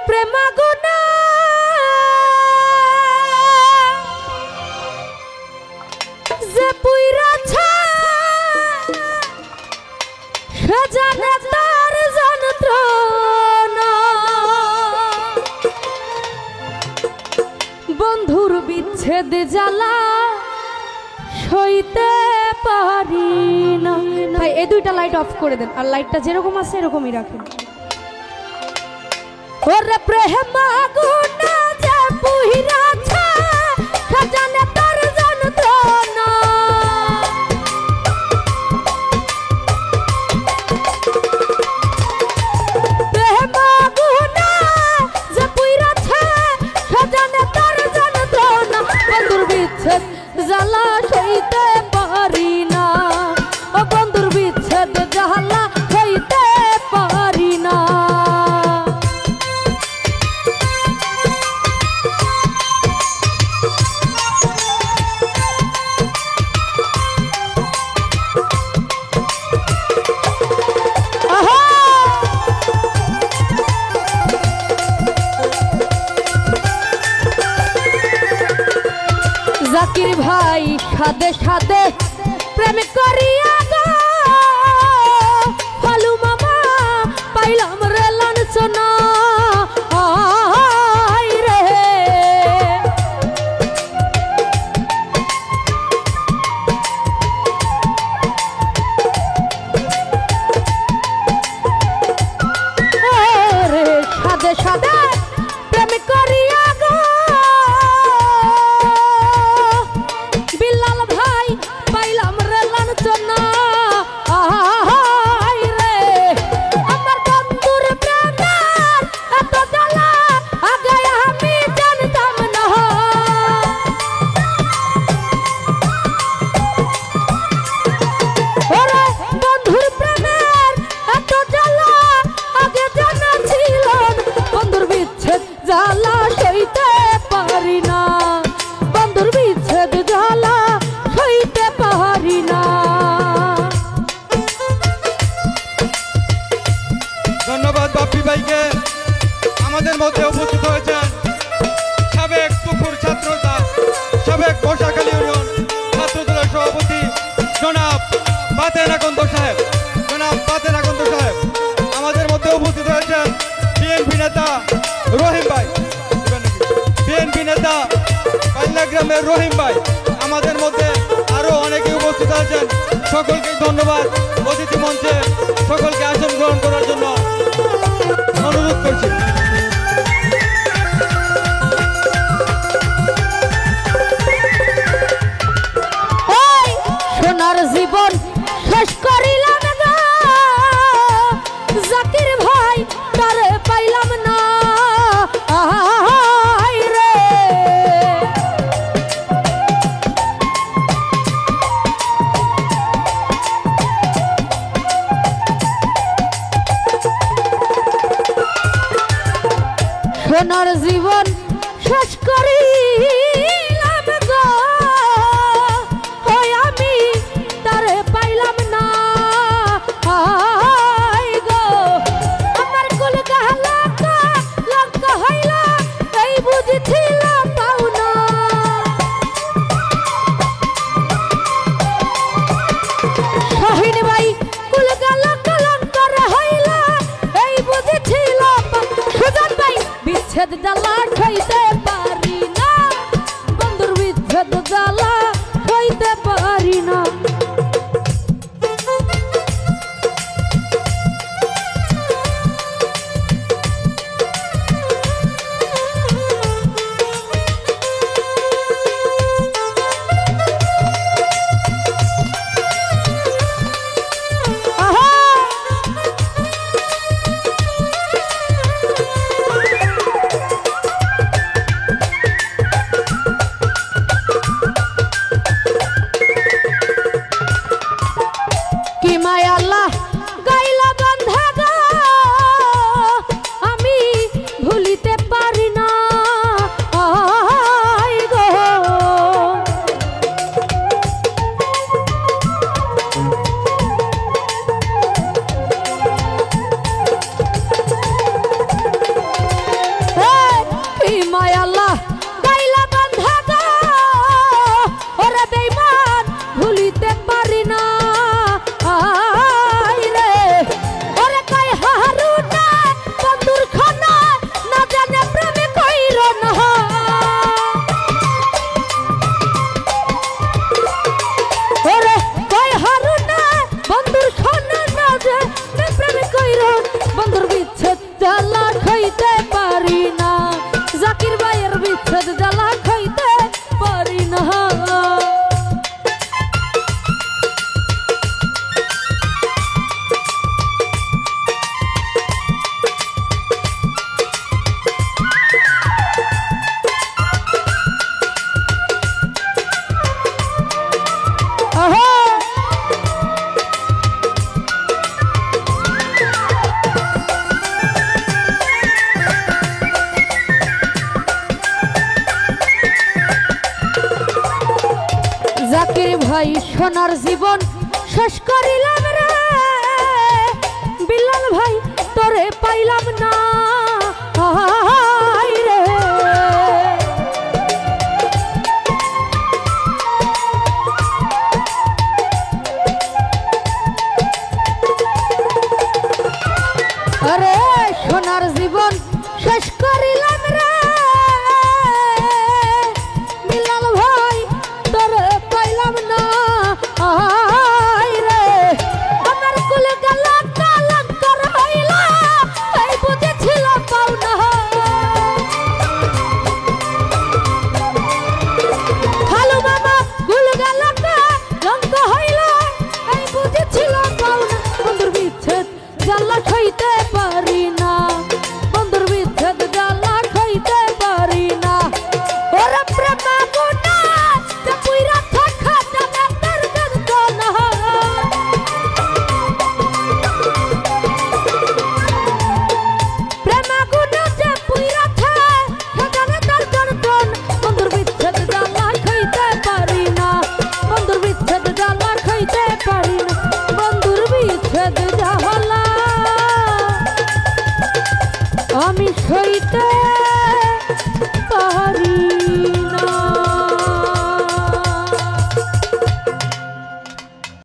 প্রেম Acuna যে পুইরাছে সে জানে তার যন্ত্রণা বন্ধুর বিচ্ছেদ জ্বালা সইতে পারি না। ভাই এই দুইটা লাইট অফ করে দেন আর লাইটটা যেরকম আছে এরকমই রাখেন। ওরে প্রেম আগুনা যে পুইরাছে সে জানে তার যন্ত্রণা প্রেম আগুনা যে পুইরাছে সে জানে তার যন্ত্রণা বন্ধুর বিচ্ছেদ জ্বালা সইতে পারি না ও বন্ধুর বিচ্ছেদ জ্বালা সইতে পারি না। জাকির ভাই সাদে সাদে প্রেম করিয়া গো ফালু মামা পাইলাম রে লাঞ্ছনা রে সাদে সাদে প্রেম করিয়া গো পাইলাম রে লাঞ্ছনা রে আমার বন্ধুর প্রেমের এত জ্বালা আগে আমি জানতাম না ওরে বন্ধুর প্রেমের এত জ্বালা আগে জানা ছিল বন্ধুর বিচ্ছেদ জ্বালা সইতে পারি না বন্ধুর বিচ্ছেদ জ্বালা সইতে পারি না। ধন্যবাদ বাপ্পি ভাইকে। আমাদের মধ্যে উপস্থিত হয়েছেন সাবেক পুকুর ছাত্রদল সাবেক বর্ষাখালী ইউনিয়ন ছাত্রদলের সভাপতি জনাব বাতেন আকন্দ সাহেব আমাদের মধ্যে উপস্থিত হয়েছেন বিএনপি নেতা রহিম ভাই পাইলাগ্রামের রহিম ভাই আমাদের মধ্যে আরো অনেকে উপস্থিত আছেন। সকলকে ধন্যবাদ। অতিথি মঞ্চে সকলকে আসন গ্রহণ করার জন্য অনুরোধ করছি। সোনার জীবন শেষ করিলাম গো জাকির ভাই তারে পাইলাম না রে সোনার জীবন শেষ করিলাম গো হয় আমি তারে পাইলাম না গো আমার কুল গাহলা লঙ্কা হইল এই বুঝিছিল পাওনা শাহিন ভাই কুল গাহলা লঙ্কার হইল এই বুঝিছিল সুজন ভাই বিচ্ছেদ জ্বালা খাইতে পারি না বন্ধুর বিচ্ছেদ জ্বালা খাইতে পারি না। খাইতে পারি না, জাকির ভাইয়ের বিচ্ছেদ জ্বালা খাইতে পারি না। জাকির ভাই সোনার জীবন শেষ করিলাম রে, বিলাল ভাই তোরে পাইলাম না রে। আরে সোনার জীবন শেষ করিলাম রে, বিলাল ভাই তোরে পাইলাম না রে। আমার কুলে গেল কালান্তর হইল, এই বুঝেছিল পাওনা। খালু মামা কুলে গেল কালান্ত হইল, এই বুঝেছিল পাওনা। বন্ধুর বিচ্ছেদ জ্বালা খাইতে পারি না, বন্ধুর বিচ্ছেদ জ্বালা খাইতে পারি না। ওরে প্রেমা গুনা তে পুইরা থাকা জানে তার যন্ত্রণা। প্রেমা গুনা তে পুইরা থাকা জানে তার যন্ত্রণা। বন্ধুর বিচ্ছেদ জ্বালা খাইতে পারি না, বন্ধুর বিচ্ছেদ জ্বালা খাইতে পারি না, বন্ধুর বিচ্ছেদ জ্বালা আমি সইতে